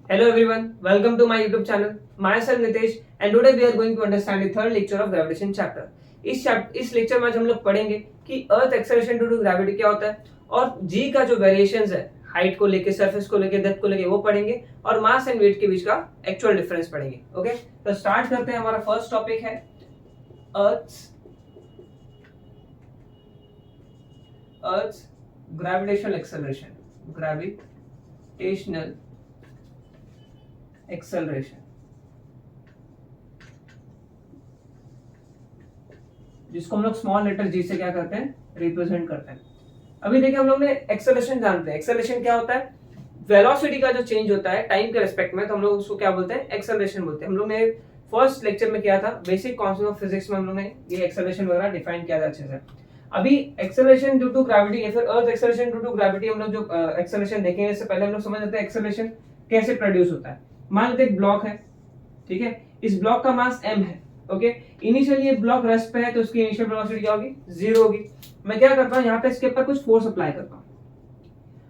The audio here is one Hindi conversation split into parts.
Hello everyone, welcome to my YouTube channel. Myself Nitesh and today we are going to understand the third lecture of gravitation chapter. इस लेक्चर में आज हम लोग पढ़ेंगे कि अर्थ एक्सेलरेशन ड्यू टू ग्रेविटी क्या होता है और जी का जो वेरिएशंस है हाइट को लेके, सरफेस को लेके, डेप्थ को लेके वो पढ़ेंगे और मास एंड वेट के बीच का एक्चुअल डिफरेंस पढ़ेंगे. ओके, तो स्टार्ट करते हैं. हमारा फर्स्ट टॉपिक है अर्थ ग्रेविटेशनल एक्सेलरेशन, जिसको हम लोग स्मॉल लेटर जी से क्या करते हैं, रिप्रेजेंट करते हैं. अभी देखिए, हम लोग ने एक्सेलरेशन जानते हैं. एक्सेलरेशन क्या होता है? वेलोसिटी का जो चेंज होता है टाइम के रेस्पेक्ट में, तो हम लोग उसको क्या बोलते हैं, एक्सेलरेशन बोलते हैं. हम लोग ने फर्स्ट लेक्चर में किया था, बेसिक कॉन्सेप्ट ऑफ फिजिक्स में हम लोग ने ये एक्सेलरेशन वगैरह डिफाइन किया था अच्छे से. अभी एक्सेलरेशन ड्यू टू ग्रेविटी या फिर अर्थ एक्सेलरेशन ड्यू टू ग्रेविटी, हम लोग जो एक्सेलरेशन देखेंगे इससे पहले हम लोग समझ लेते हैं एक्सेलरेशन कैसे प्रोड्यूस होता है. मान लेते एक ब्लॉक है, ठीक है, इस ब्लॉक का मास m है. ओके, इनिशियली ये ब्लॉक रेस्ट पे है तो उसकी इनिशियल वेलोसिटी क्या होगी, 0 होगी. मैं क्या करता हूँ, यहाँ पे इसके ऊपर कुछ फोर्स अप्लाई करता हूँ.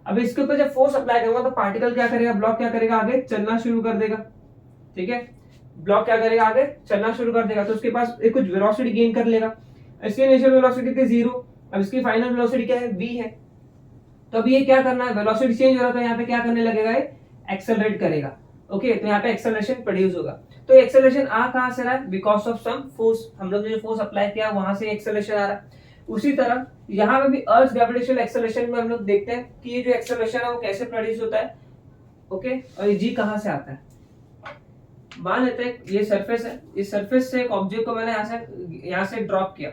अब इसके ऊपर जब फोर्स अप्लाई करूंगा तो पार्टिकल क्या करेगा, ब्लॉक क्या करेगा, आगे चलना शुरू कर देगा. ठीक है, ब्लॉक क्या करेगा, आगे चलना शुरू कर देगा. तो उसके पास एक कुछ वेलोसिटी गेन कर लेगा. इसकी इनिशियल वेलोसिटी थी 0, अब इसकी फाइनल वेलोसिटी क्या है, v है. तो अब ये क्या करना है, वेलोसिटी चेंज हो रहा था, यहाँ पे क्या करने लगेगा, ये एक्सेलरेट करेगा. ओके, तो यहाँ पे एक्सेलरेशन प्रोड्यूस होगा. तो एक्सेलरेशन आ कहां से रहा है, बिकॉज ऑफ सम फोर्स. हम लोग ने जो फोर्स अप्लाई किया वहां से एक्सेलरेशन आ रहा है. उसी तरह यहाँ पे भी अर्थ ग्रेविटेशनल एक्सेलरेशन में हम लोग देखते हैं कि ये जो एक्सेलरेशन है वो कैसे प्रोड्यूस होता है. ओके, और ये जी कहां से आता है. मान लेते हैं ये सरफेस है, इस सरफेस से एक ऑब्जेक्ट को मैंने यहाँ से ड्रॉप किया,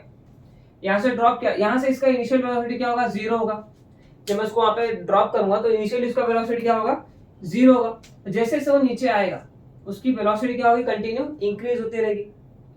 यहाँ से इसका इनिशियल वेलोसिटी क्या होगा, 0 होगा. जब मैं इसको वहां पे ड्रॉप करूंगा तो इनिशियली इसका वेलोसिटी क्या होगा, 0 होगा. जैसे जैसे वो नीचे आएगा उसकी वेलोसिटी क्या होगी, कंटिन्यू इंक्रीज होती रहेगी.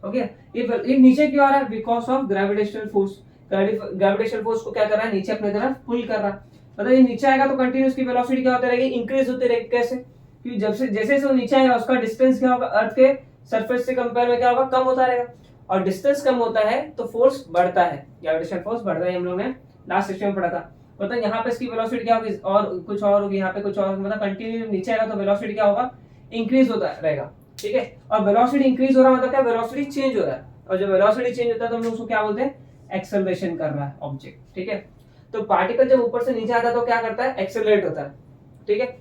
ओके, ये नीचे क्यों आ रहा है, because of gravitational force. Gravitational force को क्या कर रहा है, नीचे अपनी तरफ पुल कर रहा है. मतलब ये नीचे आएगा तो कंटिन्यू इसकी वेलोसिटी क्या होती रहेगी, इंक्रीज होती रहेगी. कैसे, क्योंकि जैसे जैसे वो नीचे आएगा उसका डिस्टेंस क्या होगा, अर्थ के सरफेस से कंपेयर में क्या होगा, कम होता रहेगा. और डिस्टेंस कम होता है तो फोर्स बढ़ता है, ग्रेविटेशनल फोर्स बढ़ता है. हम लोग ने लास्ट सेक्शन में पढ़ा था. मतलब यहाँ पे इसकी वेलोसिटी क्या होगी, और कुछ और होगी, यहाँ पे कुछ और, मतलब कंटिन्यू नीचे आएगा तो वेलोसिटी क्या होगा, इंक्रीज होता रहेगा. ठीक है, और वेलोसिटी इंक्रीज हो रहा मतलब क्या, वेलोसिटी चेंज हो रहा है. और जब वेलोसिटी चेंज होता है तो हम लोग उसको क्या बोलते हैं, एक्सेलरेशन कर रहा है ऑब्जेक्ट. ठीक है, तो पार्टिकल जब ऊपर से नीचे आता है तो क्या करता है, एक्सेलरेट होता है. ठीक है,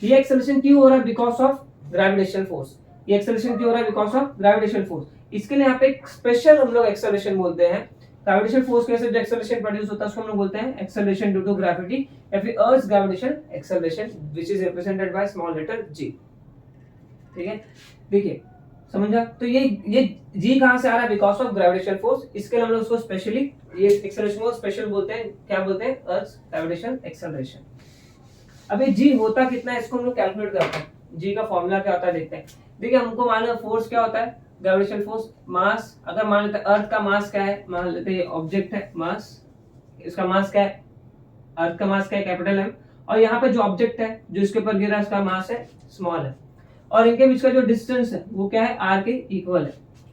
ये एक्सेलरेशन क्यों हो रहा है, बिकॉज ऑफ ग्रेविटेशनल फोर्स. ये एक्सेलरेशन क्यों हो रहा है, बिकॉज ऑफ ग्रेविटेशनल फोर्स. इसके लिए यहाँ पे एक स्पेशल हम लोग एक्सेलरेशन बोलते हैं. ग्रेविटेशनल फोर्स के से जो एक्सेलरेशन प्रोड्यूस होता है उसको हम लोग बोलते हैं एक्सेलरेशन ड्यू टू ग्रेविटी या फिर earth gravitational acceleration, which is represented by small letter g. ठीक है, देखिए समझा. तो ये g कहां से आ रहा है, बिकॉज ऑफ ग्रेविटेशनल फोर्स. इसके लिए हम लोग उसको स्पेशली ये एक्सेलरेशन को स्पेशल बोलते हैं. क्या बोलते हैं, अर्थ ग्रेविटेशनल एक्सेलरेशन. अब ये g होता कितना है इसको हम लोग कैलकुलेट करते हैं. g का फॉर्मूला क्या होता है देखते हैं. देखिए, हमको मालूम है फोर्स क्या होता है, ग्रेविटेशनल फोर्स. मास, अगर मान लेते हैं अर्थ का मास क्या है, मान लेते हैं ये ऑब्जेक्ट है, मास, इसका मास क्या है, अर्थ का मास क्या है, कैपिटल M. और यहाँ पे जो ऑब्जेक्ट है जो इसके ऊपर गिरा उसका मास है, स्मॉल है. और इनके बीच का जो डिस्टेंस है वो क्या है, r के इक्वल है.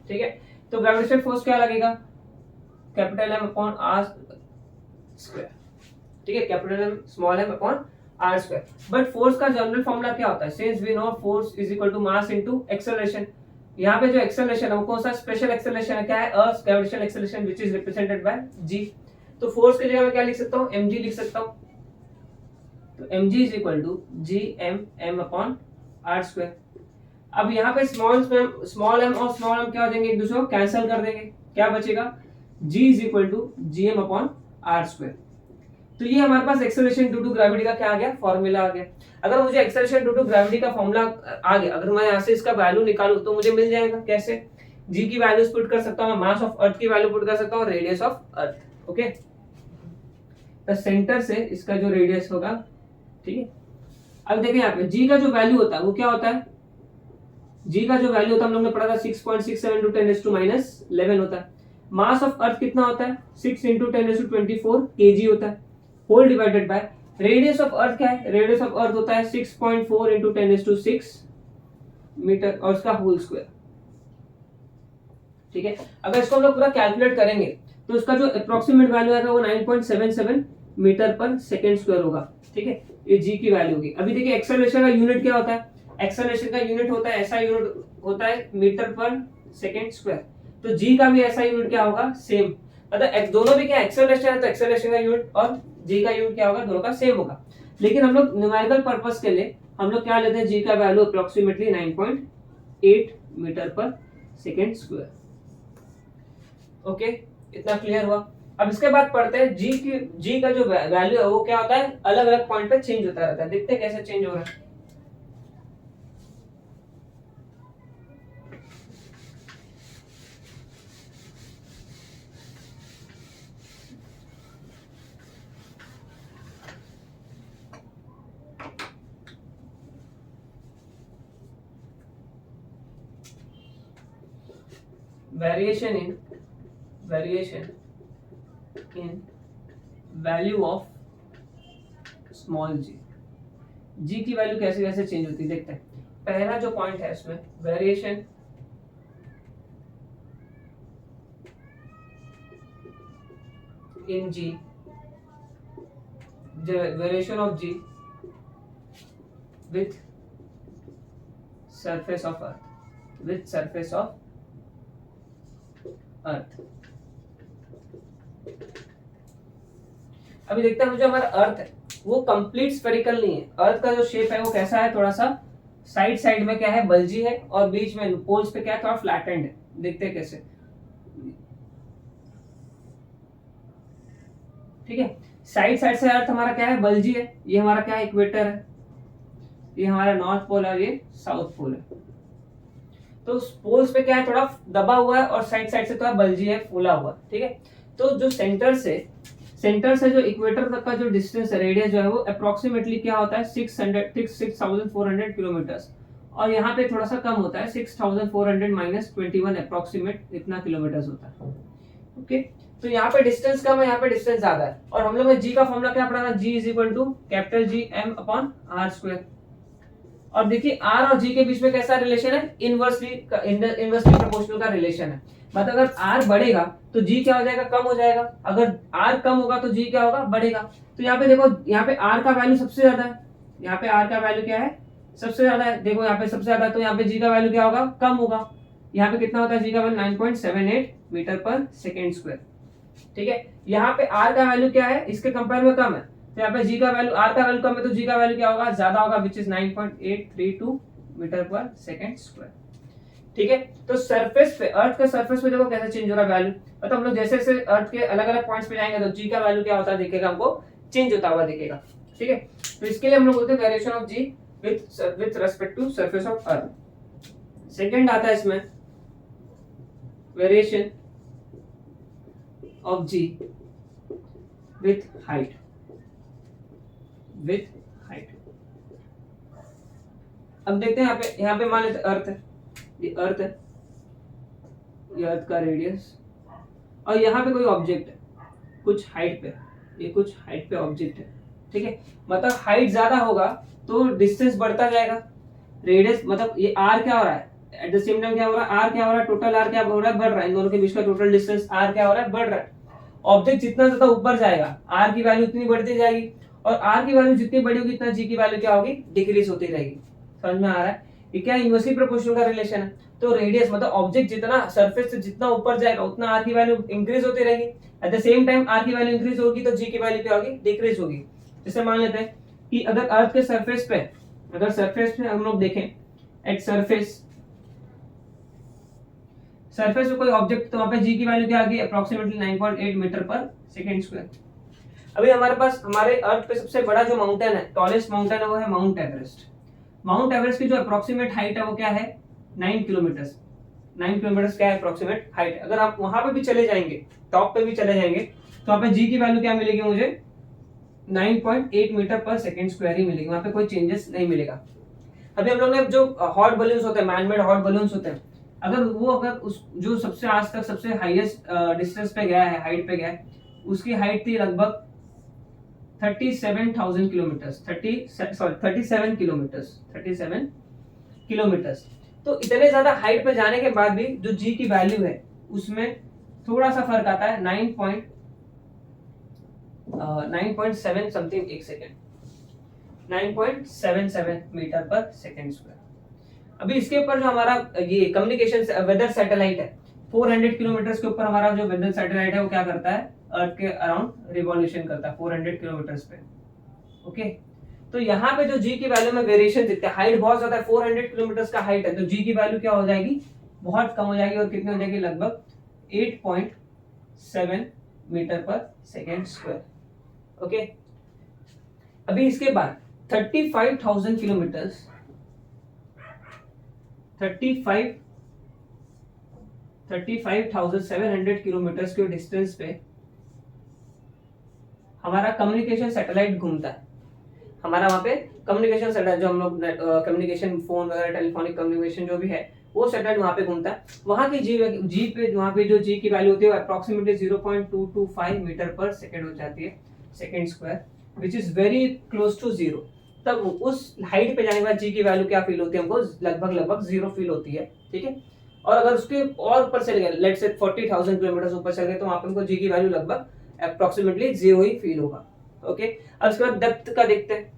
ठीक है, तो ग्रेविटेशनल फोर्स क्या लगेगा, capital M upon r square. ठीक है, capital M small m upon r square. But force का जनरल फॉर्मूला क्या होता है, since we know force is equal to mass into acceleration. यहाँ पे जो एक्सेलरेशन है वो कौन सा स्पेशल एक्सेलरेशन है, क्या है, अर्थ gravitational acceleration which is represented bye g. तो फोर्स की जगह मैं क्या लिख सकता हूँ, mg लिख सकता हूँ. तो mg is equal to gm upon r square. अब यहाँ पे स्मॉल m और स्मॉल m क्या हो जाएंगे, एक दूसरे को कैंसिल कर देंगे. क्या बचेगा, g is equal to gm upon r square. तो ये हमारे पास एक्सेलरेशन ड्यू टू ग्रेविटी का क्या आ गया, फॉर्मूला आ गया. अगर मुझे एक्सेलरेशन ड्यू टू ग्रेविटी का फॉर्मूला आ गया, अगर मैं यहाँ से इसका वैल्यू निकालूं तो मुझे मिल जाएगा. कैसे, g की वैल्यूज पुट कर सकता हूं, मास ऑफ अर्थ की वैल्यू पुट कर सकता हूं, रेडियस ऑफ अर्थ. ओके, तो सेंटर से इसका जो रेडियस होगा. ठीक है, अब देखिए यहाँ पे g का जो वैल्यू होता है वो क्या होता है, g का जो वैल्यू होता है हम लोग ने पढ़ा था 6.67 × 10⁻11 होता है. मास ऑफ अर्थ कितना होता है, 6 × 10⁻24 kg होता है, whole divided by radius of earth क्या है, रेडियस ऑफ अर्थ होता है 6.4 × 10⁻6 मीटर और उसका होल स्क्वायर. ठीक है, अगर इसको हम लोग पूरा कैलकुलेट करेंगे तो उसका जो अप्रोक्सीमेट वैल्यू आएगा वो 9.77 मीटर पर सेकेंड स्क्वायर होगा. ठीक है, ये g की वैल्यू होगी. अभी देखिए एक्सेलरेशन का यूनिट क्या होता है, एक्सेलरेशन का यूनिट होता है, ऐसा यूनिट होता है मीटर पर सेकेंड स्क्वायर। तो जी का भी ऐसा यूनिट क्या होगा, सेम। मतलब दोनों भी क्या एक्सेलरेशन है, तो एक्सेलरेशन का यूनिट और जी का यूनिट क्या होगा, दोनों का सेम होगा। लेकिन हम लोग न्यूमेरिकल पर्पस के लिए हम लोग क्या लेते हैं, जी का वैल्यू अप्रोक्सीमेटली 9.8 मीटर पर सेकेंड स्क्वायर। ओके, इतना क्लियर हुआ। अब इसके बाद पढ़ते हैं जी का जो वैल्यू है वो क्या होता है, अलग अलग पॉइंट पे चेंज होता रहता है। देखते हैं कैसे चेंज हो रहा है। variation in value of small g। जी की वैल्यू कैसे कैसे चेंज होती है देखते हैं। पहला जो पॉइंट है इसमें variation in g, variation of g with surface of earth, with surface of earth. अभी देखते हैं जो हमारा अर्थ है वो कंप्लीट स्फेरिकल नहीं है। अर्थ का जो शेप है वो कैसा है, थोड़ा सा साइड साइड में क्या है, बल्जी है, और बीच में पोल्स पे क्या है, थोड़ा फ्लैटेंड है। देखते हैं कैसे। ठीक है, साइड साइड से अर्थ हमारा क्या है, बल्जी है। ये हमारा क्या है, इक्वेटर है। ये हमारा नॉर्थ पोल है, ये साउथ पोल है। तो पोल्स पे क्या है, थोड़ा दबा हुआ है, और साइड साइड से थोड़ा बल्जी है, फूला हुआ। ठीक है, तो जो सेंटर से जो इक्वेटर तक का जो डिस्टेंस है, रेडियस जो है वो अप्रोक्सीमेटली क्या होता है, 6400 किलोमीटर। और यहाँ पे थोड़ा सा कम होता है, 6400 माइनस 21 अप्रोक्सीमेट इतना किलोमीटर होता है। ओके, तो यहाँ पे डिस्टेंस कम है, यहाँ पे डिस्टेंस ज्यादा है। और हम लोग ने जी का फॉर्मूला क्या पढ़ा था, g is equal to capital G M upon r square. और देखिए आर और जी के बीच में कैसा रिलेशन है, इनवर्सली प्रोपोर्शनल का रिलेशन है। मतलब अगर आर बढ़ेगा तो जी क्या हो जाएगा, कम हो जाएगा। अगर आर कम होगा तो जी क्या होगा, बढ़ेगा। तो यहाँ पे देखो, यहाँ पे आर का वैल्यू सबसे ज्यादा है। यहाँ पे आर का वैल्यू क्या है, सबसे ज्यादा है। देखो यहाँ पे सबसे ज्यादा, तो यहाँ पे जी का वैल्यू क्या होगा, कम होगा। यहाँ पे कितना होता है जी का वैल्यू, 9.78 मीटर पर सेकेंड स्क्वायर। ठीक है, यहाँ पे आर का वैल्यू क्या है, इसके कंपेयर में कम है। तो यहाँ पे जी का वैल्यू, आर का वैल्यू कम है तो जी का वैल्यू क्या होगा, ज्यादा होगा, विच इज 9.832 मीटर पर सेकेंड स्क्वायर। ठीक है, तो सरफेस पे, अर्थ के सरफेस पे देखो कैसे चेंज हो रहा है वैल्यू। मतलब हम लोग जैसे जैसे अर्थ के अलग अलग पॉइंट्स पे जाएंगे तो जी का वैल्यू क्या होता है दिखेगा, हमको चेंज होता हुआ दिखेगा। ठीक है, तो इसके लिए हम लोग बोलते हैं variation of g with respect to surface of earth. Second आता है इसमें variation of g with height, with height. अब देखते हैं यहाँ पे मान लेते अर्थ है, ये अर्थ है, ये अर्थ का रेडियस, और यहाँ पे कोई ऑब्जेक्ट है कुछ हाइट पे, ये कुछ हाइट पे ऑब्जेक्ट है। ठीक है, मतलब हाइट ज्यादा होगा तो डिस्टेंस बढ़ता जाएगा। रेडियस मतलब ये आर क्या हो रहा है, एट द सेम टाइम क्या हो रहा है, आर क्या हो रहा है, टोटल आर क्या हो रहा है, बढ़ रहा है। इन दोनों के बीच का टोटल डिस्टेंस आर क्या हो रहा है, बढ़ रहा है। ऑब्जेक्ट जितना ज्यादा ऊपर जाएगा आर की वैल्यू उतनी बढ़ती जाएगी, और आर की वैल्यू जितनी बड़ी होगी इतना जी की वैल्यू क्या होगी, डिक्रीज होती रहेगी। समझ में आ रहा है, ये क्या इनवर्सली प्रोपोर्शनल का रिलेशन है। तो रेडियस मतलब ऑब्जेक्ट जितना सरफेस से जितना ऊपर जाएगा उतना आर की वैल्यू इंक्रीज होती रहेगी। At the same time r की वैल्यू इंक्रीज होगी तो जी की वैल्यू क्या होगी, डिक्रीज होगी। जैसे मान लेते हैं कि अगर अर्थ के सरफेस पे, अगर सरफेस पे हम लोग देखें एट सरफेस पे कोई ऑब्जेक्ट, तो वहां पे जी की वैल्यू क्या आ गई, अप्रोक्सीमेटली 9.8 मीटर पर सेकेंड स्क्वायर। अभी हमारे पास हमारे अर्थ पे सबसे बड़ा जो माउंटेन है, टॉलेस्ट माउंटेन है, वो है माउंट एवरेस्ट। माउंट एवरेस्ट की जो अप्रोक्सीमेट हाइट है वो क्या है, 9 किलोमीटर। 9 किलोमीटर क्या है अप्रोक्सीमेट हाइट। अगर आप वहां पे भी चले जाएंगे, टॉप पे भी चले जाएंगे, तो वहां पे जी की वैल्यू क्या मिलेगी मुझे, 9.8 मीटर पर सेकेंड स्क्वायर ही मिलेगी, वहां पे कोई चेंजेस नहीं मिलेगा। अभी हम लोग ने जो हॉट बलून्स होते हैं, मैनमेड हॉट बलून्स होते हैं, अगर उस जो सबसे आज तक सबसे हाईएस्ट डिस्टेंस पे गया है, हाइट पे गया है, उसकी हाइट थी लगभग 37,000 किलोमीटर, 37 किलोमीटर। तो इतने ज्यादा हाइट पे जाने के बाद भी जो जी की वैल्यू है उसमें थोड़ा सा फर्क आता है, 9.7 समथिंग, एक सेकेंड, 9.77 मीटर पर सेकेंड स्क्वायर। अभी इसके ऊपर जो हमारा ये कम्युनिकेशन वेदर सैटेलाइट है, 400 किलोमीटर के ऊपर हमारा जो वेदर सैटेलाइट है वो क्या करता है, अर्थ के अराउंड रिवॉल्यूशन करता है 400 किलोमीटर पे। ओके, तो यहाँ पे जो जी की वैल्यू में वेरिएशन दिखता है, हाइट बहुत ज्यादा है, 400 किलोमीटर का हाइट है, तो जी की वैल्यू क्या हो जाएगी, बहुत कम हो जाएगी, और कितनी हो जाएगी, लगभग 8.7 मीटर पर सेकेंड स्क्वायर। ओके, अभी इसके बाद 35,000 किलोमीटर 35,700 किलोमीटर के डिस्टेंस पे हमारा कम्युनिकेशन सैटेलाइट घूमता है। हमारा वहां पे कम्युनिकेशन सैटेलाइट, जो हम लोग कम्युनिकेशन फोन वगैरह टेलीफोनिक कम्युनिकेशन जो भी है, वो सैटेलाइट वहां पे घूमता है। वहां की जी पे वहां पे जो जी की वैल्यू होती है अप्रोक्सीमेटली 0.225 मीटर पर सेकेंड हो जाती है, second square, which is very close to zero. तब उस हाइट पे जाने के बाद जी की वैल्यू क्या फील होती है हमको, लगभग जीरो फील होती है। ठीक है, और अगर उसके और ऊपर चले गए, लेट्स से 40,000 किलोमीटर ऊपर चले गए, तो वहां पे हमको जी की वैल्यू लगभग अप्रोक्सीमेटली जीरो ही फील होगा। ओके, अब उसके बाद डेप्थ का देखते हैं।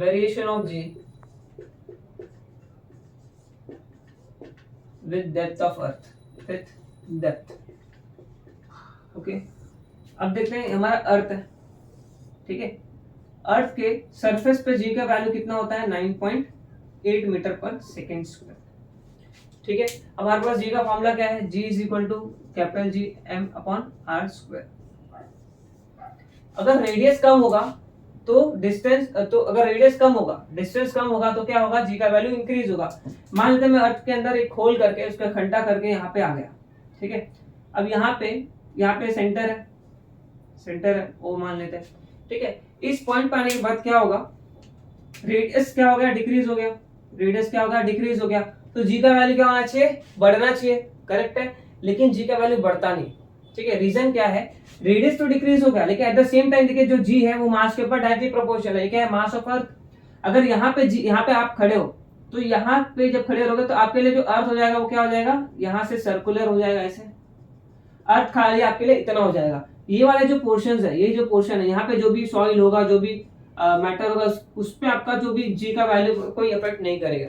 Variation of G with depth of Earth, with depth। Okay, अब देखते हैं हमारा अर्थ है। ठीक है, अर्थ के सरफेस पे जी का वैल्यू कितना होता है, 9.8 मीटर पर सेकेंड स्क्वायर। ठीक है, हमारे पास जी का फॉर्मूला क्या है, g is equal to capital G M upon r square. अगर रेडियस कम होगा तो डिस्टेंस, तो अगर रेडियस कम होगा, डिस्टेंस कम होगा, तो क्या होगा, जी का वैल्यू इंक्रीज होगा। मान लेते हैं मैं अर्थ के अंदर एक होल करके उसका खंडा करके यहाँ पे आ गया। ठीक है, अब यहाँ पे सेंटर है वो मान लेते हैं। ठीक है, इस पॉइंट पर आने के बाद क्या होगा, रेडियस क्या हो गया, डिक्रीज हो गया, रेडियस क्या होगा, डिक्रीज हो गया, तो जी का वैल्यू क्या होना चाहिए, बढ़ना चाहिए। करेक्ट है, लेकिन जी का वैल्यू बढ़ता नहीं। ठीक है, रीजन क्या है, रेडियस तो डिक्रीज हो गया, लेकिन एट द सेम टाइम देखिए जो जी है वो मास के ऊपर डायरेक्टली प्रोपोर्शनल है। क्या है, मास ऑफ अर्थ। अगर यहाँ पे आप खड़े हो, तो यहाँ पे जब खड़े रहोगे तो आपके लिए जो अर्थ हो जाएगा वो क्या हो जाएगा, यहाँ से सर्कुलर हो जाएगा, ऐसे अर्थ खाली आपके लिए इतना हो जाएगा। ये वाले जो पोर्शन है, ये जो पोर्शन है, यहाँ पे जो भी सॉइल होगा, जो भी मैटर होगा, उस पे आपका जो भी जी का वैल्यू कोई इफेक्ट नहीं करेगा।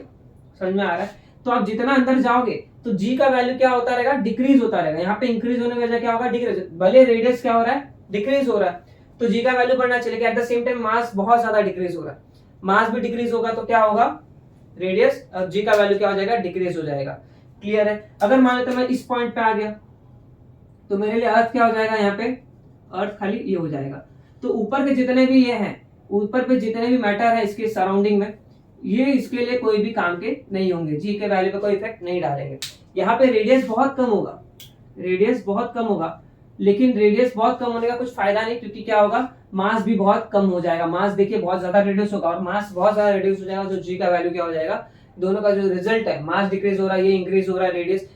समझ में आ रहा है? तो आप जितना अंदर जाओगे तो जी का वैल्यू क्या होता रहेगा, डिक्रीज होता रहेगा। यहाँ पे इंक्रीज होने की वजह क्या होगा, डिक्रीज। भले रेडियस क्या हो रहा है, डिक्रीज हो रहा है, तो जी का वैल्यू बढ़ना चाहिए, eight the same time mass बहुत ज्यादा डिक्रीज हो रहा है। मास भी डिक्रीज होगा तो क्या होगा, रेडियस, जी का वैल्यू क्या हो जाएगा, डिक्रीज हो जाएगा। क्लियर है? अगर मान लेते मैं इस पॉइंट पे आ गया, तो मेरे लिए अर्थ क्या हो जाएगा, यहाँ पे अर्थ खाली ये हो जाएगा। तो ऊपर के जितने भी ये हैं, ऊपर पे जितने भी मैटर है इसके सराउंडिंग में, ये इसके लिए कोई भी काम के नहीं होंगे, जी के वैल्यू पे कोई इफेक्ट नहीं डालेंगे। यहाँ पे रेडियस बहुत कम होगा, रेडियस बहुत कम होगा, लेकिन रेडियस बहुत कम होने का कुछ फायदा नहीं, क्योंकि क्या होगा, मास भी बहुत कम हो जाएगा। मास देखिए बहुत ज्यादा रिड्यूस होगा, और मास बहुत ज्यादा रिड्यूस हो जाएगा, तो जी का वैल्यू क्या हो जाएगा, दोनों का जो रिजल्ट है, मास डिक्रीज हो रहा है, ये इंक्रीज हो रहा है, रेडियस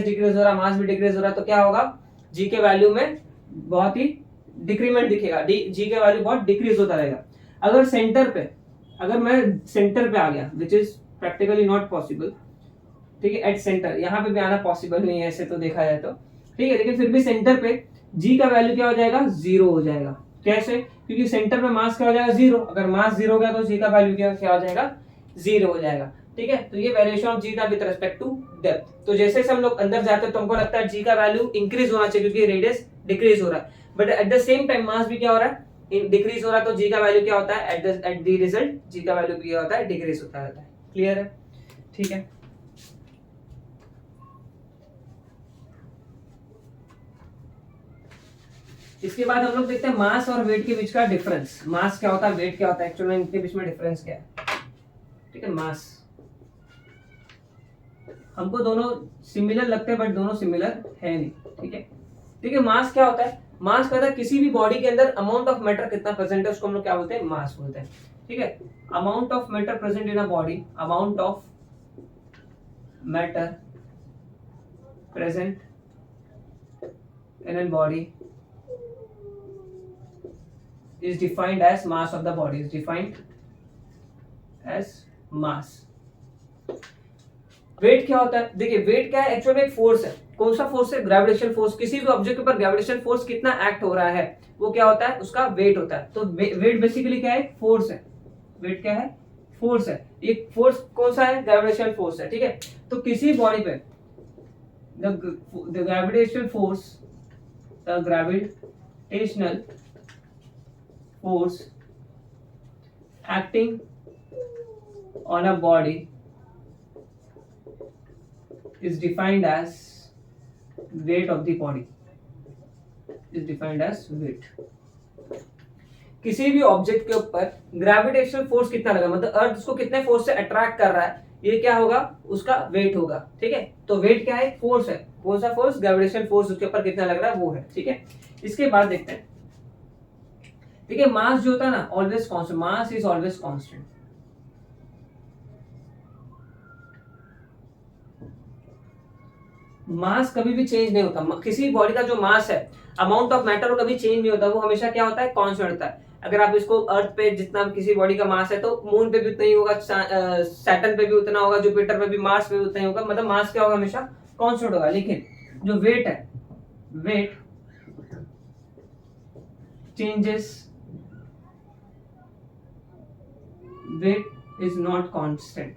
डिक्रीज हो रहा है, मास भी डिक्रीज हो रहा है, तो क्या होगा, जी के वैल्यू में बहुत ही डिक्रीमेंट दिखेगा, जी का वैल्यू बहुत डिक्रीज होता रहेगा। अगर मैं सेंटर पे आ गया, which is practically not possible, ठीक है, एट सेंटर, यहाँ पे भी आना पॉसिबल नहीं है ऐसे तो देखा जाए तो, ठीक है, लेकिन फिर भी सेंटर पे जी का वैल्यू क्या हो जाएगा, जीरो हो जाएगा। कैसे? क्योंकि सेंटर पे मास क्या हो जाएगा, जीरो। अगर मास जीरो हो गया तो जी का वैल्यू क्या हो जाएगा, जीरो हो जाएगा। ठीक है, तो ये वेरिएशन ऑफ जी था विद रिस्पेक्ट टू डेप्थ। तो जैसे हम लोग अंदर जाते हैं तो हमको लगता है जी का वैल्यू इंक्रीज होना चाहिए, क्योंकि रेडियस डिक्रीज हो रहा है, but at the same time mass भी क्या हो रहा है, डिक्रीज हो रहा है, तो जी का वैल्यू क्या होता है, एट द रिजल्ट जी का वैल्यू क्या होता है, डिक्रीज होता रहता है। क्लियर है? ठीक है, इसके बाद हम लोग देखते हैं मास और वेट के बीच का डिफरेंस। मास क्या होता है, वेट क्या होता है, एक्चुअली इनके बीच में डिफरेंस क्या है। ठीक है, मास, हमको दोनों सिमिलर लगते हैं, बट दोनों सिमिलर है नहीं। ठीक है, ठीक है, मास क्या होता है, मास कहता है किसी भी बॉडी के अंदर अमाउंट ऑफ मैटर कितना प्रेजेंट है, उसको हम लोग क्या बोलते हैं, मास बोलते हैं। ठीक है, amount of matter present in a body, amount of matter present in an body is defined as mass of the body, is defined as mass. Weight क्या होता है? देखिए वेट क्या है, एक्चुअल में एक फोर्स है. कौन सा फोर्स है? Gravitational force. किसी भी ऑब्जेक्ट के ऊपर ग्रेविटेशनल फोर्स कितना एक्ट हो रहा है वो क्या होता है? उसका वेट होता है. तो वेट बेसिकली क्या है? फोर्स है. वेट क्या है? फोर्स है. एक फोर्स कौन सा है? ग्रेविटेशनल फोर्स है. ठीक है. तो किसी बॉडी पे the gravitational force acting on a body is defined as weight of the body, is defined as weight. किसी भी ऑब्जेक्ट के ऊपर ग्रेविटेशनल फोर्स कितना लगा, मतलब अर्थ उसको कितने फोर्स से अट्रैक्ट कर रहा है, ये क्या होगा? उसका वेट होगा. ठीक है. तो वेट क्या है? फोर्स है. कौन सा फोर्स? ग्रेविटेशनल फोर्स उसके ऊपर कितना लग रहा है वो है. ठीक है. इसके बाद देखते हैं. देखिए मास जो होता है ना, always constant. Mass is always constant. Mass कभी भी चेंज नहीं होता. किसी बॉडी का जो मास है, अमाउंट ऑफ मैटर, वो कभी चेंज नहीं होता. वो हमेशा क्या होता है? कांस्टेंट होता है. अगर आप इसको अर्थ पे जितना किसी बॉडी का मास है, तो मून पे भी उतना ही होगा, सैटर्न पे भी उतना होगा, जुपिटर पे भी, मार्स पे भी उतना ही होगा. मतलब मास क्या होगा? हमेशा कांस्टेंट होगा. लेकिन जो वेट है, weight changes. weight is not constant,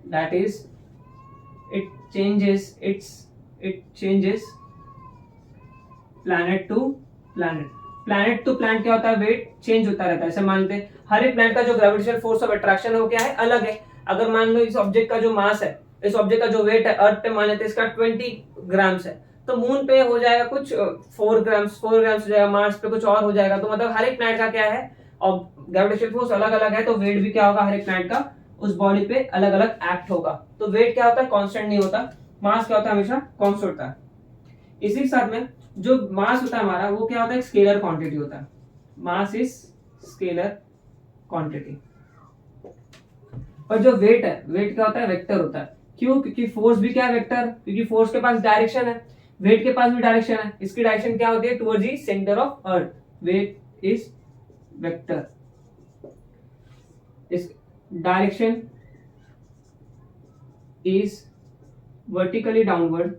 that is it changes planet to planet. planet to planet क्या होता है? वेट चेंज होता रहता है. ऐसे मान लेते हैं हर एक प्लैनेट का जो ग्रेविटेशनल फोर्स ऑफ अट्रैक्शन है वो क्या है? अलग है. अगर मान लो इस ऑब्जेक्ट का जो मास है, इस ऑब्जेक्ट का जो वेट है, अर्थ पे मान लेते हैं इसका 20 ग्राम्स है, तो मून पे हो जाएगा कुछ 4 ग्राम्स हो जाएगा, मार्स पे कुछ और हो जाएगा. तो मतलब हर एक प्लैनेट का क्या है? और ग्रेविटेशनल फोर्स अलग अलग है, तो वेट भी क्या होगा? हर एक प्लैनेट का उस बॉडी पे अलग अलग एक्ट होगा. तो वेट क्या होता है? कांस्टेंट नहीं होता. मास क्या होता है? हमेशा कांस्टेंट होता है. इसी के साथ में जो मास होता है हमारा, वो क्या होता है? एक स्केलर क्वांटिटी होता है. Mass is scalar quantity. और जो वेट है, वेट क्या होता है? वेक्टर होता है. क्यों? क्योंकि फोर्स भी क्या है? वेक्टर. क्योंकि फोर्स के पास डायरेक्शन है, वेट के पास भी डायरेक्शन है. इसकी डायरेक्शन क्या होती है? Towards the centre of earth. Weight is vector. इस direction is vertically downward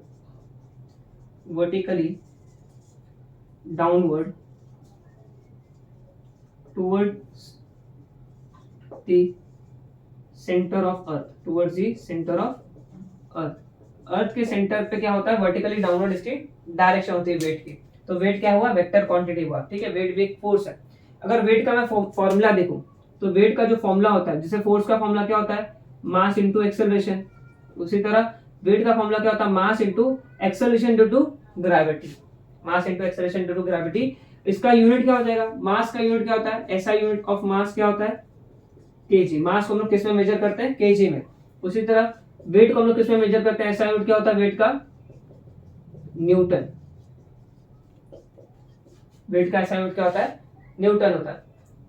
towards the center of earth, towards the center of earth. अर्थ के सेंटर पे क्या होता है? वर्टिकली डाउनवर्ड इसकी डायरेक्शन होती है वेट की. तो वेट क्या हुआ? वेक्टर क्वांटिटी हुआ. ठीक है. वेट भी एक फोर्स है. अगर वेट का मैं फॉर्मूला देखूं, तो वेट का जो फॉर्मूला होता है, जैसे फोर्स का फॉर्मूला क्या होता है? Mass into acceleration. उसी तरह वेट का फॉर्मूला क्या होता है? Mass into acceleration due to gravity. Mass into acceleration due to gravity. इसका यूनिट क्या हो जाएगा? मास का यूनिट क्या होता है? ऐसा यूनिट ऑफ मास क्या होता है? केजी. मास को हम लोग किस में मेजर करते हैं? केजी में. उसी तरह वेट को हम लोग किस में मेजर करते हैं? ऐसा यूनिट क्या होता है वेट का? न्यूटन. वेट का ऐसा यूनिट क्या होता है? न्यूटन होता है.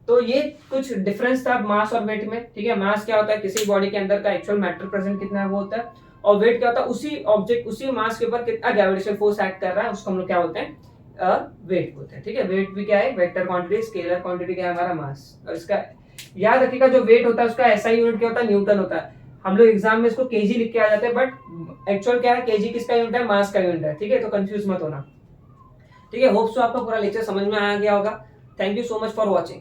तो ये कुछ डिफरेंस था मास और वेट में. ठीक है. मास क्या होता है? किसी बॉडी के अंदर का एक्चुअल मैटर प्रेजेंट कितना है वो होता है. और वेट क्या होता है? उसी ऑब्जेक्ट, उसी मास के ऊपर कितना ग्रेविटेशनल फोर्स एक्ट कर रहा है, उसको हम लोग क्या बोलते हैं? वेट बोलते हैं. ठीक है. वेट भी क्या है? Vector quantity. स्केलर क्वांटिटी क्या है? हमारा मास. और इसका याद रखिएगा, जो वेट होता है उसका ऐसा यूनिट क्या होता है? न्यूटन होता है. हम लोग एग्जाम में इसको केजी लिख के आ जाते हैं, बट एक्चुअल क्या है? केजी किसका यूनिट है? मास का यूनिट है. ठीक है. तो कंफ्यूज मत होना. ठीक है. होप सो आपको पूरा लेक्चर समझ में आ गया होगा. Thank you so much for watching.